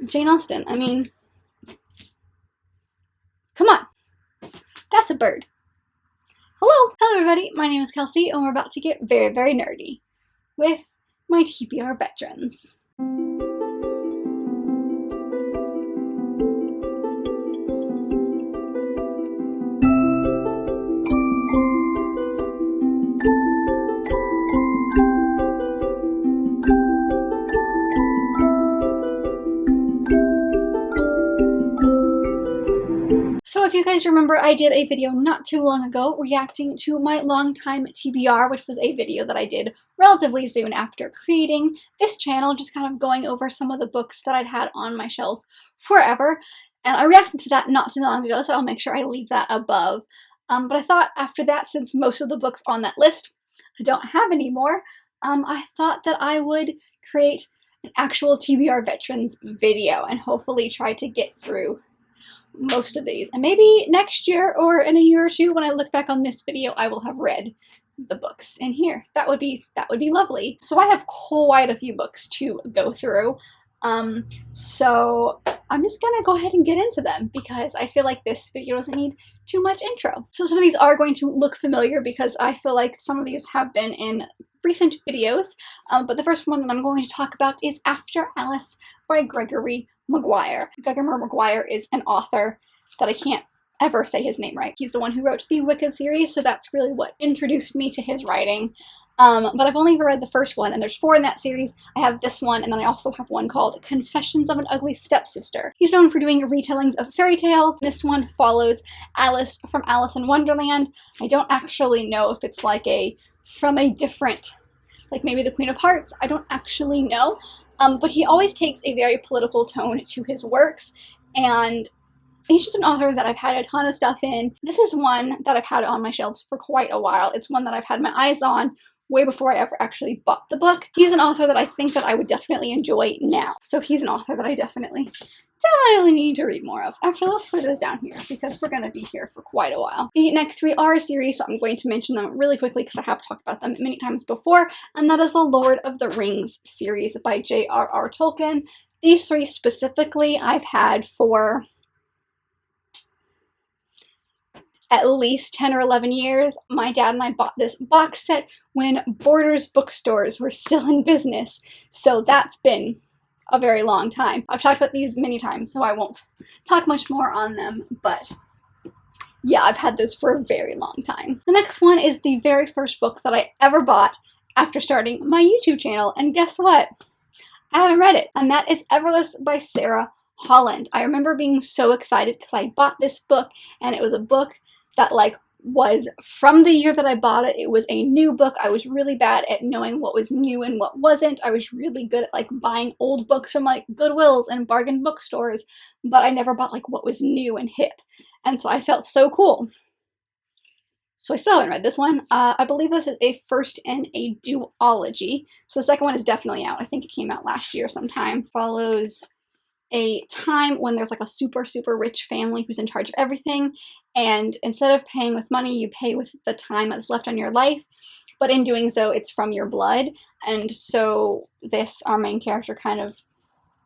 Jane Austen. I mean, come on. That's a bird. Hello! Hello everybody, my name is Kelsey and we're about to get very, very nerdy with my TBR Veterans. So if you guys remember, I did a video not too long ago reacting to my longtime TBR, which was a video that I did relatively soon after creating this channel, just kind of going over some of the books that I'd had on my shelves forever. And I reacted to that not too long ago, so I'll make sure I leave that above. But I thought after that, since most of the books on that list I don't have anymore, I thought that I would create an actual TBR Veterans video and hopefully try to get through most of these, and maybe next year or in a year or two when I look back on this video I will have read the books in here. That would be lovely. So I have quite a few books to go through, so I'm just gonna go ahead and get into them because I feel like this video doesn't need too much intro. So some of these are going to look familiar because I feel like some of these have been in recent videos, but the first one that I'm going to talk about is After Alice by Gregory Maguire. Gregory Maguire is an author that I can't ever say his name right. He's the one who wrote the Wicked series, so that's really what introduced me to his writing. But I've only ever read the first one, and there's 4 in that series. I have this one, and then I also have one called Confessions of an Ugly Stepsister. He's known for doing retellings of fairy tales. This one follows Alice from Alice in Wonderland. I don't actually know if it's like from a different, like maybe the Queen of Hearts. I don't actually know. But he always takes a very political tone to his works, and he's just an author that I've had a ton of stuff in. This is one that I've had on my shelves for quite a while. It's one that I've had my eyes on way before I ever actually bought the book. He's an author that I think that I would definitely enjoy now. So he's an author that I definitely need to read more of. Actually, let's put this down here because we're going to be here for quite a while. The next 3 are a series, so I'm going to mention them really quickly because I have talked about them many times before, and that is the Lord of the Rings series by J.R.R. Tolkien. These 3 specifically I've had for at least 10 or 11 years. My dad and I bought this box set when Borders bookstores were still in business, so that's been a very long time. I've talked about these many times, so I won't talk much more on them, but yeah, I've had this for a very long time. The next one is the very first book that I ever bought after starting my YouTube channel, and guess what? I haven't read it, and that is Everless by Sarah Holland. I remember being so excited because I bought this book, and it was a book that was from the year that I bought it. It was a new book. I was really bad at knowing what was new and what wasn't. I was really good at buying old books from Goodwills and bargain bookstores, but I never bought what was new and hip. And so I felt so cool. So I still haven't read this one. I believe this is a first in a duology. So the second one is definitely out. I think it came out last year sometime. Follows a time when there's a super, super rich family who's in charge of everything, and instead of paying with money, you pay with the time that's left on your life, but in doing so, it's from your blood. And so our main character kind of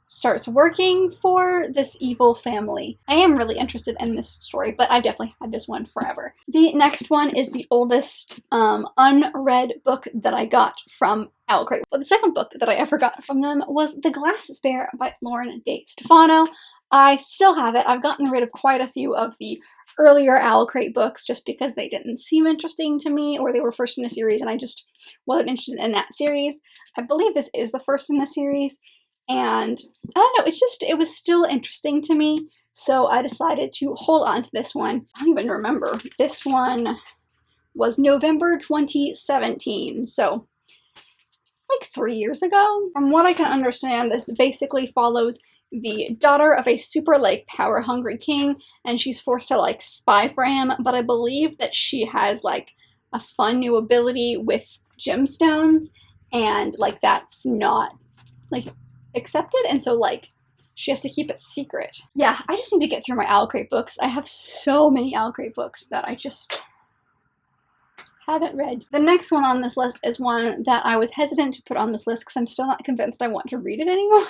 starts working for this evil family. I am really interested in this story, but I've definitely had this one forever. The next one is the oldest unread book that I got from Owlcrate. Well, the second book that I ever got from them was The Glass Bear by Lauren De Stefano. I still have it. I've gotten rid of quite a few of the earlier Owlcrate books just because they didn't seem interesting to me, or they were first in a series and I just wasn't interested in that series. I believe this is the first in the series, and I don't know, it was still interesting to me, so I decided to hold on to this one. I don't even remember. This one was November 2017, so 3 years ago. From what I can understand, this basically follows the daughter of a super power-hungry king, and she's forced to spy for him, but I believe that she has a fun new ability with gemstones, and that's not accepted, and so she has to keep it secret. Yeah, I just need to get through my Owlcrate books. I have so many Owlcrate books that I just haven't read. The next one on this list is one that I was hesitant to put on this list because I'm still not convinced I want to read it anymore.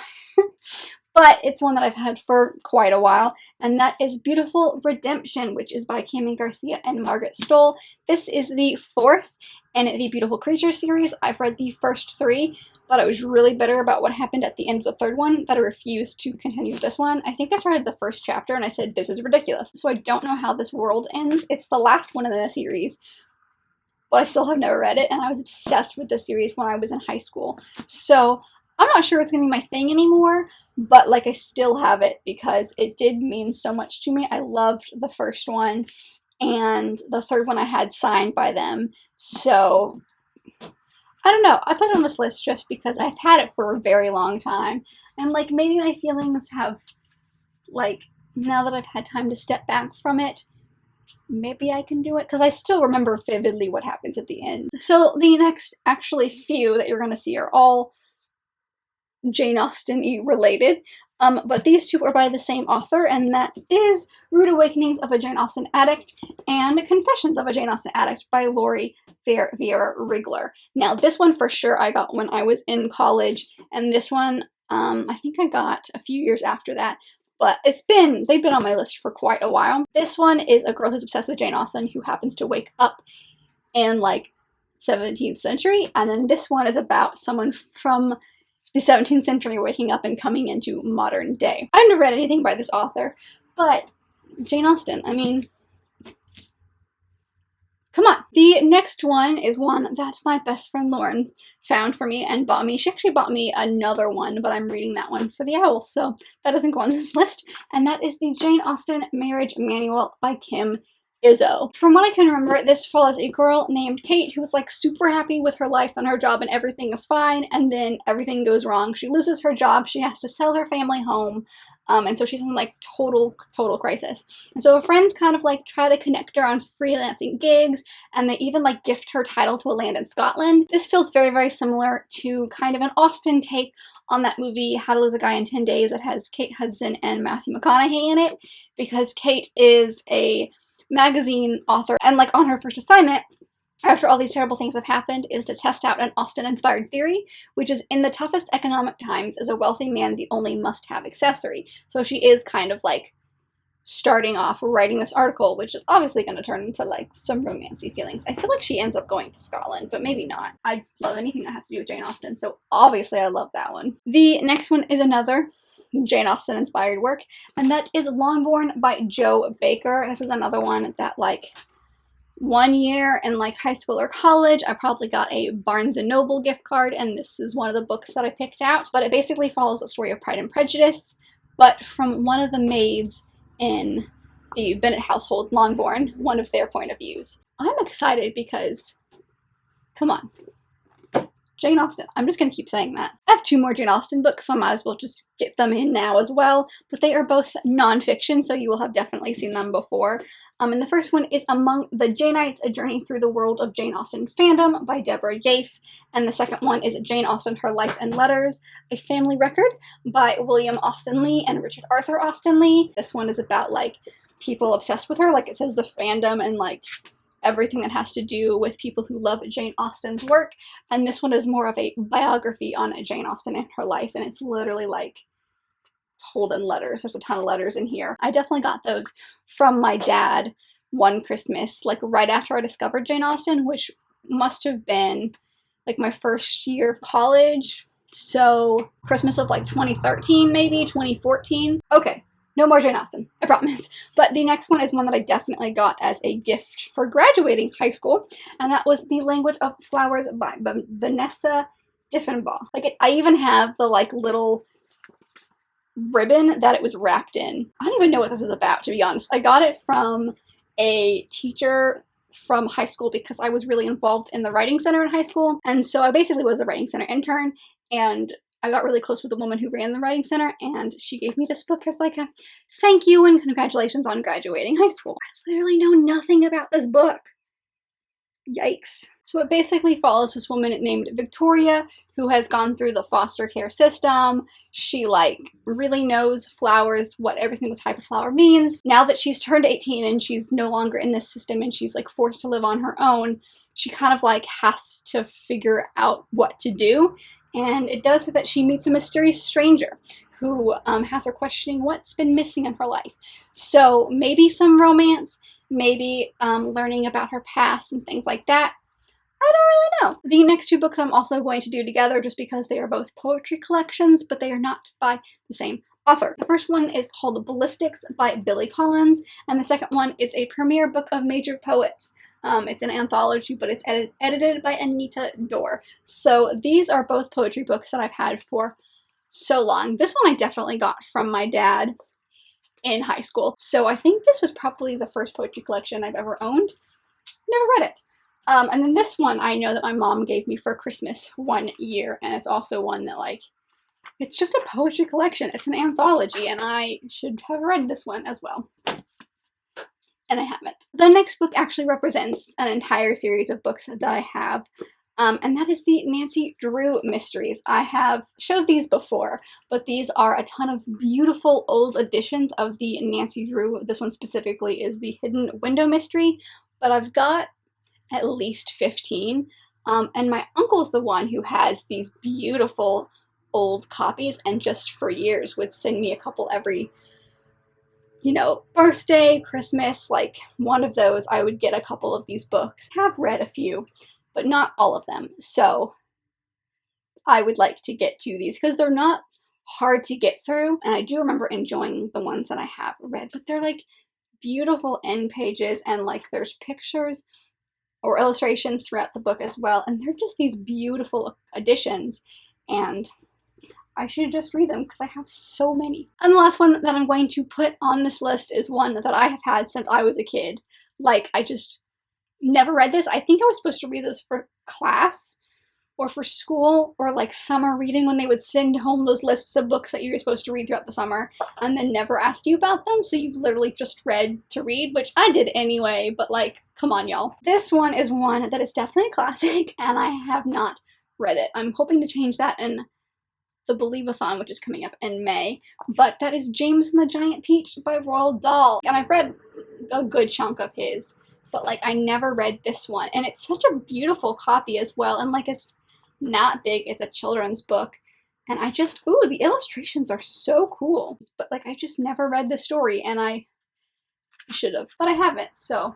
but it's one that I've had for quite a while, and that is Beautiful Redemption, which is by Cami Garcia and Margaret Stoll. This is the fourth in the Beautiful Creatures series. I've read the first three, but I was really bitter about what happened at the end of the third one that I refused to continue this one. I think I started the first chapter and I said, this is ridiculous. So I don't know how this world ends. It's the last one in the series, but I still have never read it, and I was obsessed with this series when I was in high school. So I'm not sure it's going to be my thing anymore, but like I still have it because it did mean so much to me. I loved the first one, and the third one I had signed by them. So I don't know. I put it on this list just because I've had it for a very long time, and like maybe my feelings have, like, now that I've had time to step back from it, maybe I can do it, because I still remember vividly what happens at the end. So the next actually few that you're going to see are all Jane Austen-y related, but these two are by the same author, and that is Rude Awakenings of a Jane Austen Addict and Confessions of a Jane Austen Addict by Lori Vieira Rigler. Now, this one for sure I got when I was in college, and this one I think I got a few years after that, but they've been on my list for quite a while. This one is a girl who's obsessed with Jane Austen who happens to wake up in like 17th century, and then this one is about someone from the 17th century waking up and coming into modern day. I've never read anything by this author, but Jane Austen, I mean, come on. The next one is one that my best friend Lauren found for me and bought me. She actually bought me another one, but I'm reading that one for the owl, so that doesn't go on this list, and that is the Jane Austen Marriage Manual by Kim Izzo. From what I can remember, this follows a girl named Kate who was like super happy with her life and her job and everything is fine, and then everything goes wrong. She loses her job, she has to sell her family home, and so she's in like total crisis. And so her friends kind of like try to connect her on freelancing gigs, and they even like gift her title to a land in Scotland. This feels very similar to kind of an Austen take on that movie How to Lose a Guy in 10 Days that has Kate Hudson and Matthew McConaughey in it, because Kate is a magazine author, and like on her first assignment after all these terrible things have happened is to test out an Austen-inspired theory, which is in the toughest economic times is a wealthy man the only must-have accessory. So she is kind of like starting off writing this article, which is obviously going to turn into like some romancy feelings. I feel like she ends up going to Scotland, but maybe not. I love anything that has to do with Jane Austen, so obviously I love that one. The next one is another Jane Austen inspired work, and that is Longbourn by Jo Baker. This is another one that like one year in like high school or college I probably got a Barnes & Noble gift card, and this is one of the books that I picked out. But it basically follows the story of Pride and Prejudice, but from one of the maids in the Bennet household, Longbourn, one of their point of views. I'm excited because, come on, Jane Austen. I'm just going to keep saying that. I have two more Jane Austen books, so I might as well just get them in now as well. But they are both nonfiction, so you will have definitely seen them before. And the first one is Among the Janeites, A Journey Through the World of Jane Austen Fandom by Deborah Yaffe. And the second one is Jane Austen, Her Life and Letters, A Family Record by William Austen Lee and Richard Arthur Austen Lee. This one is about like people obsessed with her, like it says the fandom and like everything that has to do with people who love Jane Austen's work. And this one is more of a biography on Jane Austen and her life, and it's literally like told in letters. There's a ton of letters in here. I definitely got those from my dad one Christmas, like right after I discovered Jane Austen, which must have been like my first year of college. So Christmas of like 2013, maybe 2014. Okay. No more Jane Austen, I promise. But the next one is one that I definitely got as a gift for graduating high school, and that was The Language of Flowers by Vanessa Diffenbaugh. Like, I even have the like little ribbon that it was wrapped in. I don't even know what this is about, to be honest. I got it from a teacher from high school because I was really involved in the Writing Center in high school, and so I basically was a Writing Center intern, and I got really close with the woman who ran the Writing Center, and she gave me this book as like a thank you and congratulations on graduating high school. I literally know nothing about this book. Yikes. So it basically follows this woman named Victoria who has gone through the foster care system. She like really knows flowers, what every single type of flower means. Now that she's turned 18 and she's no longer in this system and she's like forced to live on her own, she kind of like has to figure out what to do. And it does so that she meets a mysterious stranger who has her questioning what's been missing in her life. So maybe some romance, maybe learning about her past and things like that. I don't really know. The next two books I'm also going to do together just because they are both poetry collections, but they are not by the same author. The first one is called Ballistics by Billy Collins, and the second one is a premiere book of major poets. It's an anthology, but it's edited by Anita Dorr. So these are both poetry books that I've had for so long. This one I definitely got from my dad in high school. So I think this was probably the first poetry collection I've ever owned. Never read it. And then this one I know that my mom gave me for Christmas one year, and it's also one that, like, it's just a poetry collection. It's an anthology, and I should have read this one as well. And I haven't. The next book actually represents an entire series of books that I have, and that is the Nancy Drew mysteries. I have showed these before, but these are a ton of beautiful old editions of the Nancy Drew. This one specifically is the Hidden Window mystery, but I've got at least 15, and my uncle's the one who has these beautiful old copies, and just for years would send me a couple every, you know, birthday, Christmas, like one of those. I would get a couple of these books. I have read a few, but not all of them, so I would like to get to these because they're not hard to get through, and I do remember enjoying the ones that I have read, but they're like beautiful end pages, and like there's pictures or illustrations throughout the book as well, and they're just these beautiful additions, and I should just read them because I have so many. And the last one that I'm going to put on this list is one that I have had since I was a kid. Like, I just never read this. I think I was supposed to read this for class or for school or like summer reading when they would send home those lists of books that you were supposed to read throughout the summer and then never asked you about them, so you literally just read to read, which I did anyway, but like, come on y'all. This one is one that is definitely a classic and I have not read it. I'm hoping to change that in the Believe-a-thon, which is coming up in May, but that is James and the Giant Peach by Roald Dahl, and I've read a good chunk of his, but like I never read this one, and it's such a beautiful copy as well, and like it's not big, it's a children's book, and I just, ooh, the illustrations are so cool, but like I just never read the story, and I should have, but I haven't, so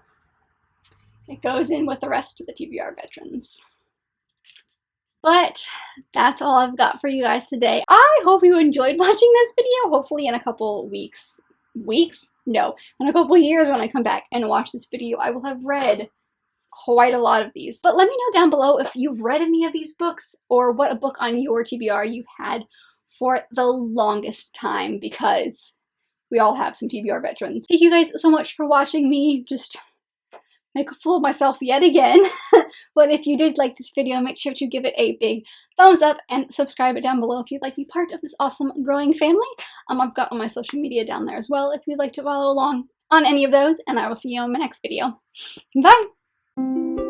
it goes in with the rest of the TBR Veterans. But that's all I've got for you guys today. I hope you enjoyed watching this video. Hopefully in a couple weeks? No, in a couple years when I come back and watch this video, I will have read quite a lot of these. But let me know down below if you've read any of these books or what a book on your TBR you've had for the longest time, because we all have some TBR veterans. Thank you guys so much for watching me just make a fool of myself yet again. But if you did like this video, make sure to give it a big thumbs up and subscribe it down below if you'd like to be part of this awesome growing family. I've got all my social media down there as well if you'd like to follow along on any of those, and I will see you on my next video. Bye!